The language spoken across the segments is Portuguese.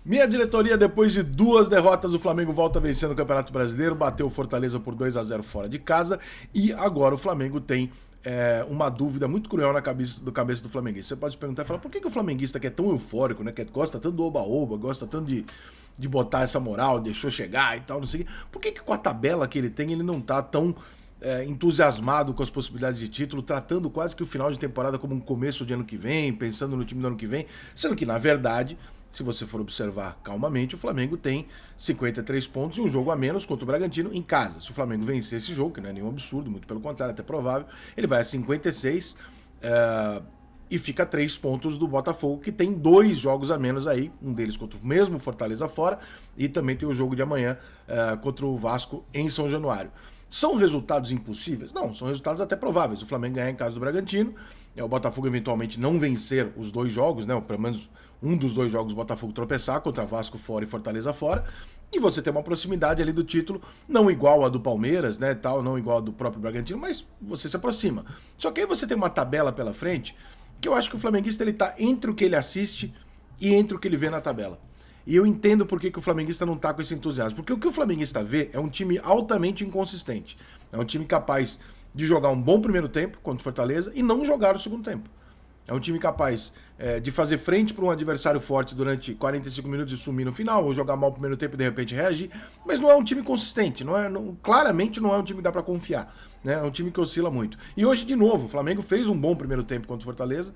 Minha diretoria, depois de 2 derrotas, o Flamengo volta vencendo o Campeonato Brasileiro, bateu o Fortaleza por 2-0 fora de casa e agora o Flamengo tem uma dúvida muito cruel na cabeça do flamenguista. Você pode perguntar e falar, por que o flamenguista que é tão eufórico, né, que gosta tanto do oba-oba, gosta tanto de botar essa moral, deixou chegar e tal, não sei o quê, por que com a tabela que ele tem ele não tá tão entusiasmado com as possibilidades de título, tratando quase que o final de temporada como um começo de ano que vem, pensando no time do ano que vem, sendo que, na verdade, se você for observar calmamente, o Flamengo tem 53 pontos e um jogo a menos contra o Bragantino em casa. Se o Flamengo vencer esse jogo, que não é nenhum absurdo, muito pelo contrário, até provável, ele vai a 56 e fica a 3 pontos do Botafogo, que tem 2 jogos a menos aí, um deles contra o mesmo Fortaleza fora, e também tem o jogo de amanhã contra o Vasco em São Januário. São resultados impossíveis? Não, são resultados até prováveis. O Flamengo ganhar em casa do Bragantino, o Botafogo eventualmente não vencer os 2 jogos, né? Ou pelo menos um dos 2 jogos o Botafogo tropeçar contra Vasco fora e Fortaleza fora, e você tem uma proximidade ali do título, não igual a do Palmeiras, né, tal, não igual a do próprio Bragantino, mas você se aproxima. Só que aí você tem uma tabela pela frente que eu acho que o flamenguista ele tá entre o que ele assiste e entre o que ele vê na tabela. E eu entendo por que o flamenguista não tá com esse entusiasmo. Porque o que o flamenguista vê é um time altamente inconsistente. É um time capaz de jogar um bom primeiro tempo contra o Fortaleza e não jogar o segundo tempo. É um time capaz de fazer frente para um adversário forte durante 45 minutos e sumir no final, ou jogar mal o primeiro tempo e de repente reagir, mas não é um time consistente, claramente não é um time que dá para confiar, né? É um time que oscila muito. E hoje, de novo, o Flamengo fez um bom primeiro tempo contra o Fortaleza,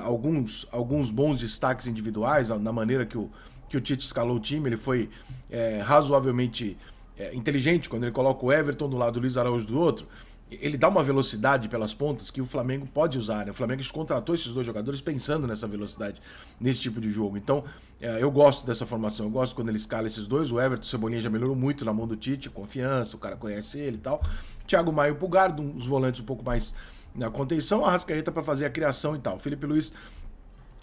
alguns bons destaques individuais, na maneira que o Tite escalou o time, ele foi razoavelmente inteligente quando ele coloca o Everton do lado do Luiz Araújo do outro. Ele dá uma velocidade pelas pontas que o Flamengo pode usar, né? O Flamengo contratou esses 2 jogadores pensando nessa velocidade, nesse tipo de jogo. Então, eu gosto dessa formação, eu gosto quando ele escala esses 2. O Everton, o Cebolinha já melhorou muito na mão do Tite, confiança, o cara conhece ele e tal. Thiago Maia e o Pulgar, os volantes um pouco mais na contenção, a Arrascaeta para fazer a criação e tal. O Felipe Luiz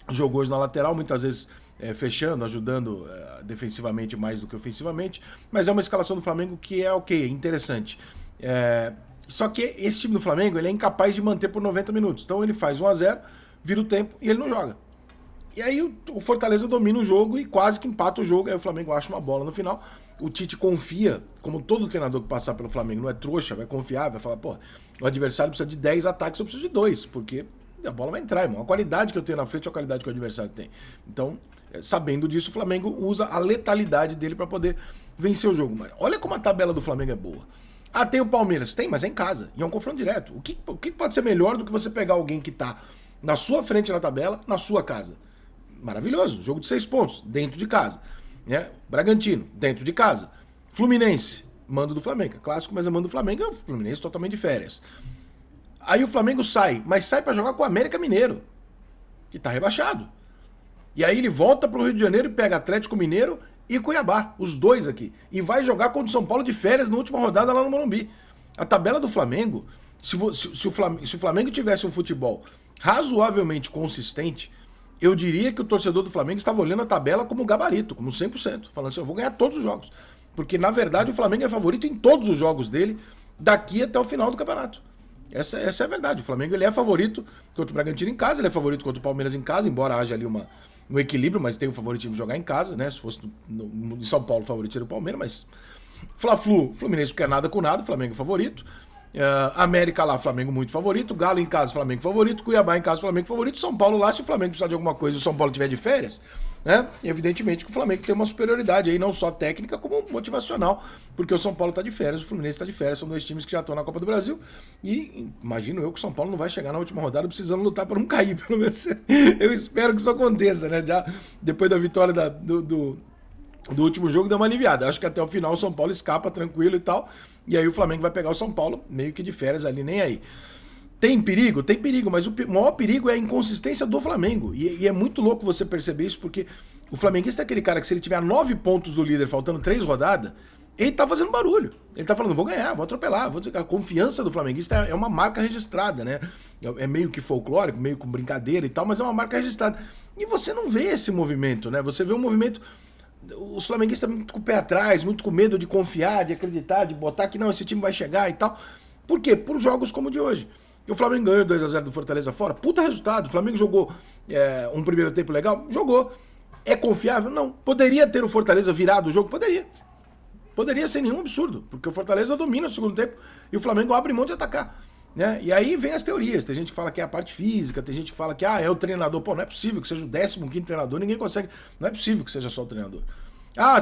jogou hoje na lateral, muitas vezes fechando, ajudando defensivamente mais do que ofensivamente, mas é uma escalação do Flamengo que é ok, interessante. Só que esse time do Flamengo ele é incapaz de manter por 90 minutos. Então ele faz 1-0, vira o tempo e ele não joga. E aí o Fortaleza domina o jogo e quase que empata o jogo. Aí o Flamengo acha uma bola no final. O Tite confia, como todo treinador que passar pelo Flamengo não é trouxa, vai confiar, vai falar, pô, o adversário precisa de 10 ataques, eu preciso de 2, porque a bola vai entrar, irmão. A qualidade que eu tenho na frente é a qualidade que o adversário tem. Então, sabendo disso, o Flamengo usa a letalidade dele para poder vencer o jogo. Mas olha como a tabela do Flamengo é boa. Ah, tem o Palmeiras? Tem, mas é em casa. E é um confronto direto. O que pode ser melhor do que você pegar alguém que tá na sua frente na tabela, na sua casa? Maravilhoso. Jogo de 6 pontos, dentro de casa. Né? Bragantino, dentro de casa. Fluminense, mando do Flamengo. É clássico, mas é mando do Flamengo. É o Fluminense totalmente de férias. Aí o Flamengo sai, mas sai para jogar com o América Mineiro, que tá rebaixado. E aí ele volta pro Rio de Janeiro e pega Atlético Mineiro e Cuiabá, os 2 aqui. E vai jogar contra o São Paulo de férias na última rodada lá no Morumbi. A tabela do Flamengo, se o Flamengo tivesse um futebol razoavelmente consistente, eu diria que o torcedor do Flamengo estava olhando a tabela como gabarito, como 100%. Falando assim, eu vou ganhar todos os jogos. Porque, na verdade, o Flamengo é favorito em todos os jogos dele, daqui até o final do campeonato. Essa é a verdade. O Flamengo ele é favorito contra o Bragantino em casa, ele é favorito contra o Palmeiras em casa, embora haja ali um equilíbrio, mas tem o favoritismo de jogar em casa, né? Se fosse em São Paulo, o favorito seria o Palmeiras, mas Fla-Flu, Fluminense quer nada com nada, Flamengo favorito. América lá, Flamengo muito favorito. Galo em casa, Flamengo favorito. Cuiabá em casa, Flamengo favorito. São Paulo lá, se o Flamengo precisar de alguma coisa e o São Paulo tiver de férias, né? Evidentemente que o Flamengo tem uma superioridade aí, não só técnica, como motivacional, porque o São Paulo tá de férias, o Fluminense tá de férias, são 2 times que já estão na Copa do Brasil. E imagino eu que o São Paulo não vai chegar na última rodada precisando lutar para não cair, pelo menos. Eu espero que isso aconteça, né? Já depois da vitória do último jogo deu uma aliviada. Acho que até o final o São Paulo escapa tranquilo e tal. E aí o Flamengo vai pegar o São Paulo meio que de férias ali, nem aí. Tem perigo? Tem perigo, mas o maior perigo é a inconsistência do Flamengo. E é muito louco você perceber isso, porque o flamenguista é aquele cara que se ele tiver 9 pontos do líder, faltando 3 rodadas, ele tá fazendo barulho. Ele tá falando, vou ganhar, vou atropelar. A confiança do flamenguista é uma marca registrada, né? É meio que folclórico, meio com brincadeira e tal, mas é uma marca registrada. E você não vê esse movimento, né? Você vê um movimento... Os flamenguistas muito com o pé atrás, muito com medo de confiar, de acreditar, de botar que não, esse time vai chegar e tal. Por quê? Por jogos como o de hoje. O Flamengo ganhou 2-0 do Fortaleza fora. Puta resultado. O Flamengo jogou um primeiro tempo legal? Jogou. É confiável? Não. Poderia ter o Fortaleza virado o jogo? Poderia. Poderia ser nenhum absurdo, porque o Fortaleza domina o segundo tempo e o Flamengo abre mão de atacar. Né? E aí vem as teorias. Tem gente que fala que é a parte física, tem gente que fala que é o treinador. Pô, não é possível que seja o 15º treinador, ninguém consegue. Não é possível que seja só o treinador.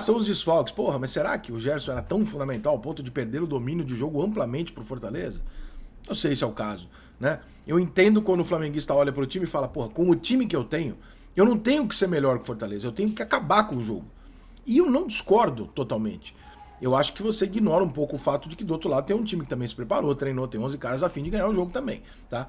São os desfalques. Porra, mas será que o Gerson era tão fundamental ao ponto de perder o domínio de jogo amplamente pro Fortaleza? Não sei se é o caso, né? Eu entendo quando o flamenguista olha pro time e fala, porra, com o time que eu não tenho que ser melhor que o Fortaleza, eu tenho que acabar com o jogo. E eu não discordo totalmente. Eu acho que você ignora um pouco o fato de que do outro lado tem um time que também se preparou, treinou, tem 11 caras a fim de ganhar o jogo também, tá?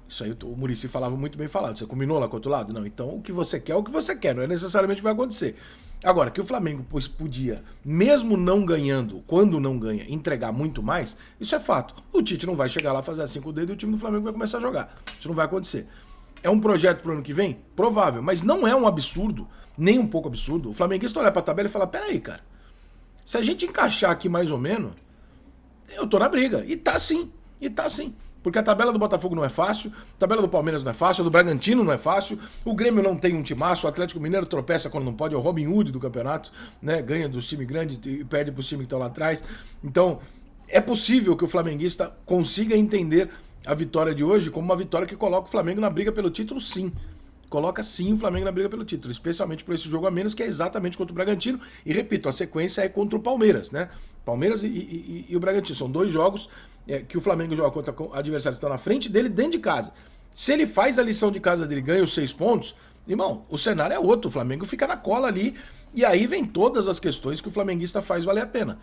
Isso aí o Muricy falava muito bem falado. Você combinou lá com o outro lado? Não, então o que você quer é o que você quer, não é necessariamente o que vai acontecer. Agora, que o Flamengo podia, mesmo não ganhando, quando não ganha, entregar muito mais, isso é fato. O Tite não vai chegar lá, fazer assim com o dedo e o time do Flamengo vai começar a jogar. Isso não vai acontecer. É um projeto pro ano que vem? Provável, mas não é um absurdo, nem um pouco absurdo, o flamenguista olhar pra tabela e falar, peraí, cara, se a gente encaixar aqui mais ou menos, eu tô na briga. E tá sim. Porque a tabela do Botafogo não é fácil, a tabela do Palmeiras não é fácil, a do Bragantino não é fácil, o Grêmio não tem um timaço, o Atlético Mineiro tropeça quando não pode, é o Robin Hood do campeonato, né? Ganha dos times grandes e perde pros times que estão lá atrás. Então, é possível que o flamenguista consiga entender a vitória de hoje como uma vitória que coloca o Flamengo na briga pelo título, sim. Coloca sim o Flamengo na briga pelo título, especialmente por esse jogo a menos, que é exatamente contra o Bragantino. E repito, a sequência é contra o Palmeiras, né? Palmeiras e o Bragantino. São dois jogos que o Flamengo joga contra adversários que estão na frente dele dentro de casa. Se ele faz a lição de casa dele e ganha os 6 pontos, irmão, o cenário é outro. O Flamengo fica na cola ali. E aí vem todas as questões que o flamenguista faz valer a pena.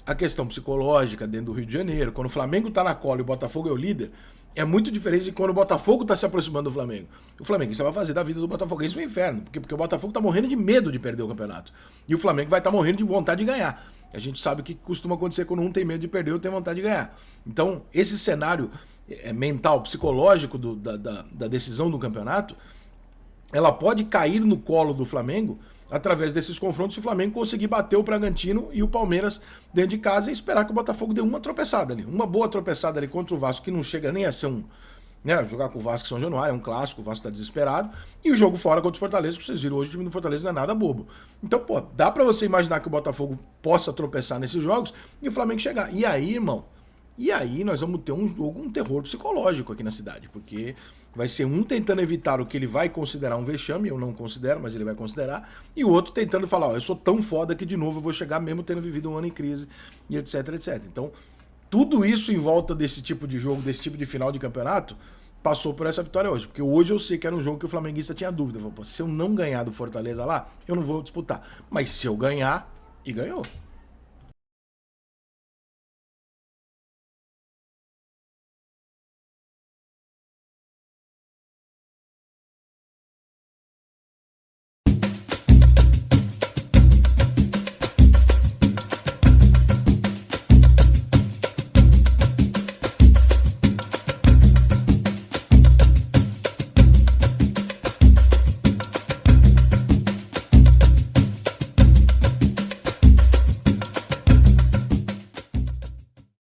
A questão psicológica dentro do Rio de Janeiro, quando o Flamengo tá na cola e o Botafogo é o líder, é muito diferente de quando o Botafogo tá se aproximando do Flamengo. O flamenguista vai fazer da vida do Botafoguense um inferno, porque o Botafogo tá morrendo de medo de perder o campeonato. E o Flamengo vai estar morrendo de vontade de ganhar. A gente sabe o que costuma acontecer quando um tem medo de perder e outro tem vontade de ganhar. Então, esse cenário mental, psicológico da decisão do campeonato, ela pode cair no colo do Flamengo através desses confrontos se o Flamengo conseguir bater o Bragantino e o Palmeiras dentro de casa e esperar que o Botafogo dê uma tropeçada ali. Uma boa tropeçada ali contra o Vasco, que não chega nem a ser um... né, jogar com o Vasco em São Januário, é um clássico, o Vasco tá desesperado. E o jogo fora contra o Fortaleza, que vocês viram hoje, o time do Fortaleza não é nada bobo. Então, pô, dá pra você imaginar que o Botafogo possa tropeçar nesses jogos e o Flamengo chegar. E aí, irmão, nós vamos ter um terror psicológico aqui na cidade, porque vai ser um tentando evitar o que ele vai considerar um vexame, eu não considero, mas ele vai considerar, e o outro tentando falar, eu sou tão foda que de novo eu vou chegar mesmo tendo vivido um ano em crise, e etc, etc. Então, tudo isso em volta desse tipo de jogo, desse tipo de final de campeonato, passou por essa vitória hoje, porque hoje eu sei que era um jogo que o flamenguista tinha dúvida, se eu não ganhar do Fortaleza lá, eu não vou disputar, mas se eu ganhar, e ganhou.